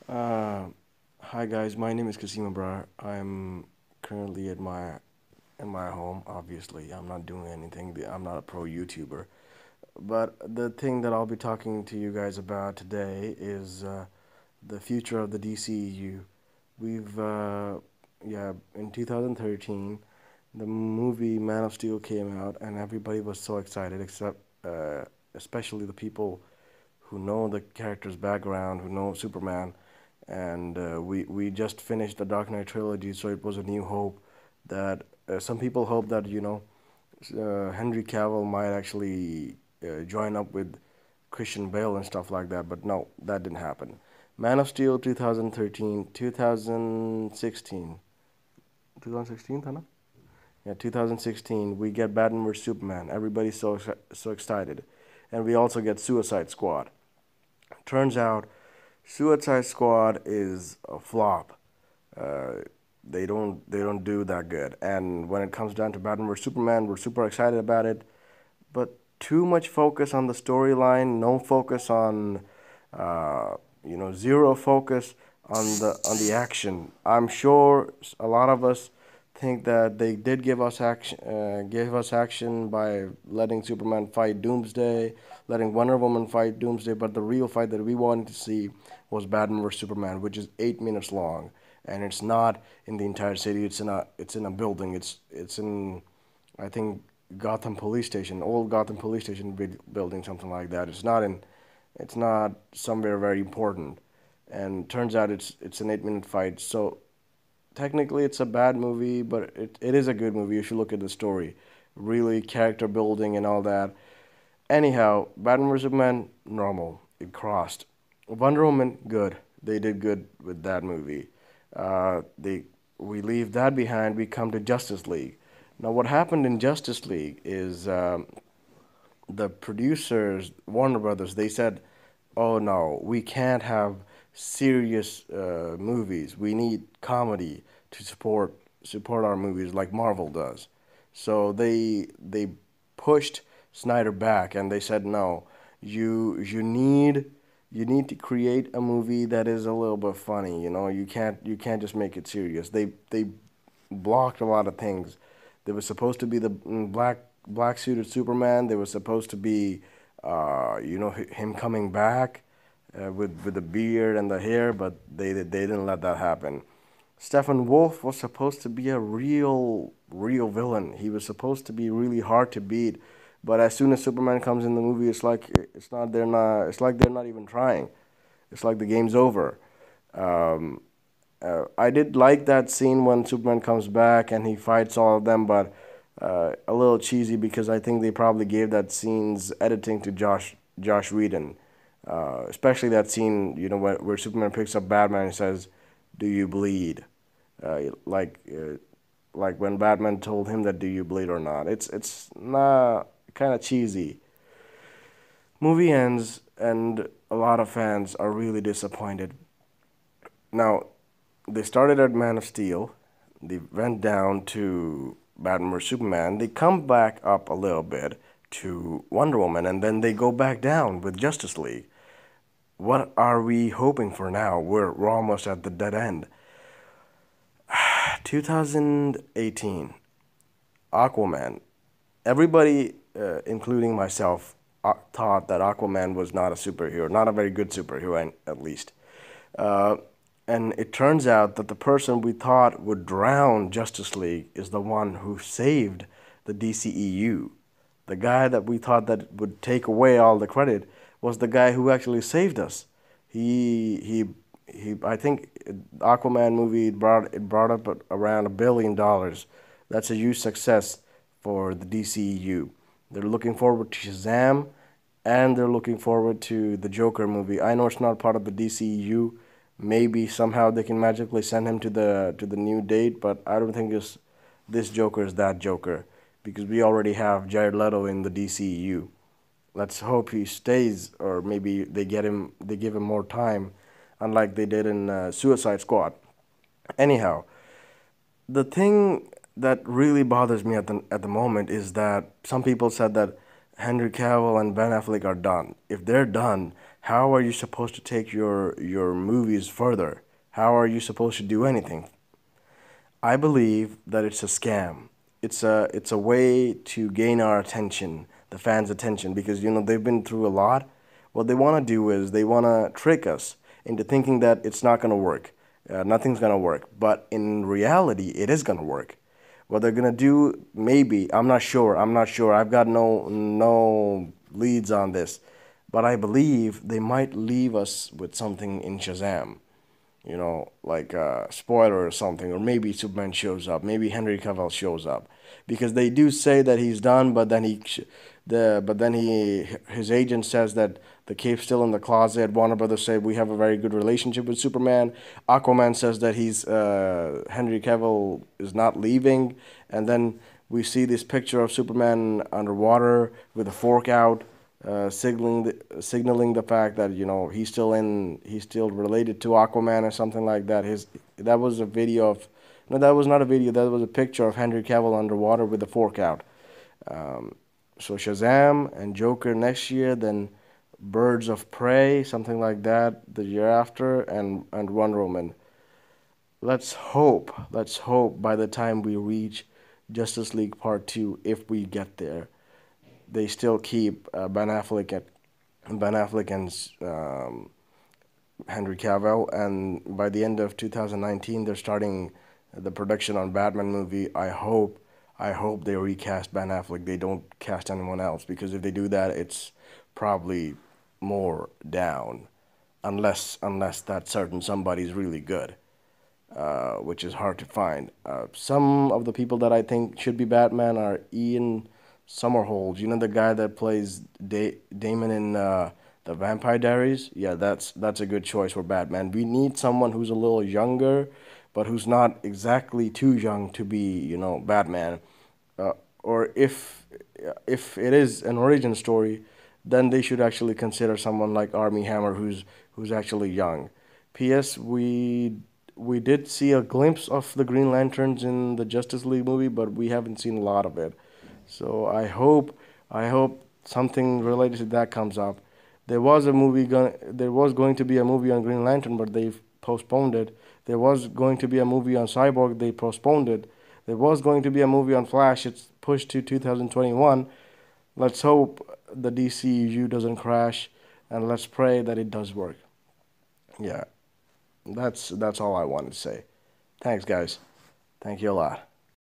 Uh, Hi guys, my name is Kasim Abrar. I'm currently at my home. Obviously, I'm not doing anything. I'm not a pro YouTuber. But the thing that I'll be talking to you guys about today is the future of the DCEU. We've yeah, in 2013, the movie Man of Steel came out, and everybody was so excited, except especially the people who know the character's background, who know Superman, and we just finished the Dark Knight trilogy, so it was a new hope that some people hope that Henry Cavill might actually join up with Christian Bale and stuff like that, but no, that didn't happen. Man of Steel 2013, 2016, 2016, था ना? Yeah, 2016, we get Batman vs Superman. Everybody's so excited, and we also get Suicide Squad. Turns out Suicide Squad is a flop. Uh, they don't do that good. And when it comes down to Batman vs Superman, we're super excited about it, but too much focus on the storyline, no focus on, zero focus on the action. I'm sure a lot of us think that they did give us action by letting Superman fight Doomsday, letting Wonder Woman fight Doomsday. But the real fight that we wanted to see was Batman vs Superman, which is 8 minutes long, and it's not in the entire city. It's in a building. It's in, I think, Gotham Police Station, old Gotham Police Station building, something like that. It's not somewhere very important, and turns out it's an 8 minute fight. So technically it's a bad movie, but it is a good movie if you look at the story, really character building and all that. Anyhow, Batman vs Superman, normal, it crossed. Wonder Woman, good. They did good with that movie. They We leave that behind. We come to Justice League. Now, what happened in Justice League is the producers, Warner Brothers, they said, "Oh no, we can't have serious movies. We need comedy to support our movies like Marvel does." So they pushed Snyder back and they said, "No, you need to create a movie that is a little bit funny. You can't just make it serious." They blocked a lot of things. There was supposed to be the black suited Superman. There was supposed to be, him coming back with the beard and the hair, but they didn't let that happen. Stephen Wolf was supposed to be a real villain. He was supposed to be really hard to beat, but as soon as Superman comes in the movie, it's like they're not even trying. It's like the game's over. Um, I did like that scene when Superman comes back and he fights all of them, but a little cheesy because I think they probably gave that scene's editing to Josh Whedon, especially that scene, where Superman picks up Batman and says, "Do you bleed?" Uh, like uh, like when Batman told him that, "Do you bleed or not?" It's not kind of cheesy. Movie ends and a lot of fans are really disappointed. Now, they started at Man of Steel, they went down to Batman vs Superman, they come back up a little bit to Wonder Woman, and then they go back down with Justice League. What are we hoping for now? We're almost at the dead end. 2018, Aquaman. Everybody, including myself, thought that Aquaman was not a superhero, not a very good superhero, at least. Uh, and it turns out that the person we thought would drown Justice League is the one who saved the DCEU. The guy that we thought that would take away all the credit was the guy who actually saved us. He. I think Aquaman movie it brought up around $1 billion. That's a huge success for the DCEU. They're looking forward to Shazam, and they're looking forward to the Joker movie. I know it's not part of the DCEU. Maybe somehow they can magically send him to the new date, but I don't think this Joker is that Joker because we already have Jared Leto in the DCEU. Let's hope he stays, or maybe they give him more time, unlike they did in Suicide Squad. Anyhow, the thing that really bothers me at the moment is that some people said that Henry Cavill and Ben Affleck are done. If they're done, how are you supposed to take your movies further? How are you supposed to do anything? I believe that it's a scam. It's a way to gain our attention, the fans' attention, because they've been through a lot. What they want to do is they want to trick us into thinking that it's not going to work. Nothing's going to work. But in reality, it is going to work. What they're going to do, maybe, I'm not sure. I'm not sure. I've got no leads on this. But I believe they might leave us with something in Shazam, like a spoiler or something, or maybe Superman shows up, maybe Henry Cavill shows up, because they do say that he's done, but then his agent says that the cape's still in the closet. Warner Brothers say we have a very good relationship with Superman. Aquaman says that he's Henry Cavill is not leaving, and then we see this picture of Superman underwater with a fork out, signaling the fact that he's still related to Aquaman or something like that. That was a video of no, that was not a video. That was a picture of Henry Cavill underwater with the fork out. Um, so Shazam and Joker next year, then Birds of Prey, something like that, the year after, and Wonder Woman. Let's hope by the time we reach Justice League Part 2, if we get there, they still keep Ben Affleck and Henry Cavill, and by the end of 2019, they're starting the production on Batman movie. I hope they recast Ben Affleck. They don't cast anyone else, because if they do that, it's probably more down, unless that certain somebody's really good, which is hard to find. Some of the people that I think should be Batman are Ian Somerhalder. The guy that plays Damon in the Vampire Diaries. Yeah, that's a good choice for Batman. We need someone who's a little younger, but who's not exactly too young to be, Batman. Or if it is an origin story, then they should actually consider someone like Armie Hammer, who's actually young. P.S. We did see a glimpse of the Green Lanterns in the Justice League movie, but we haven't seen a lot of it. So I hope something related to that comes up. There was going to be a movie on Green Lantern, but they've postponed it. There was going to be a movie on Cyborg, they postponed it. There was going to be a movie on Flash, it's pushed to 2021. Let's hope the DCEU doesn't crash, and let's pray that it does work. Yeah, that's all I wanted to say. Thanks, guys. Thank you a lot.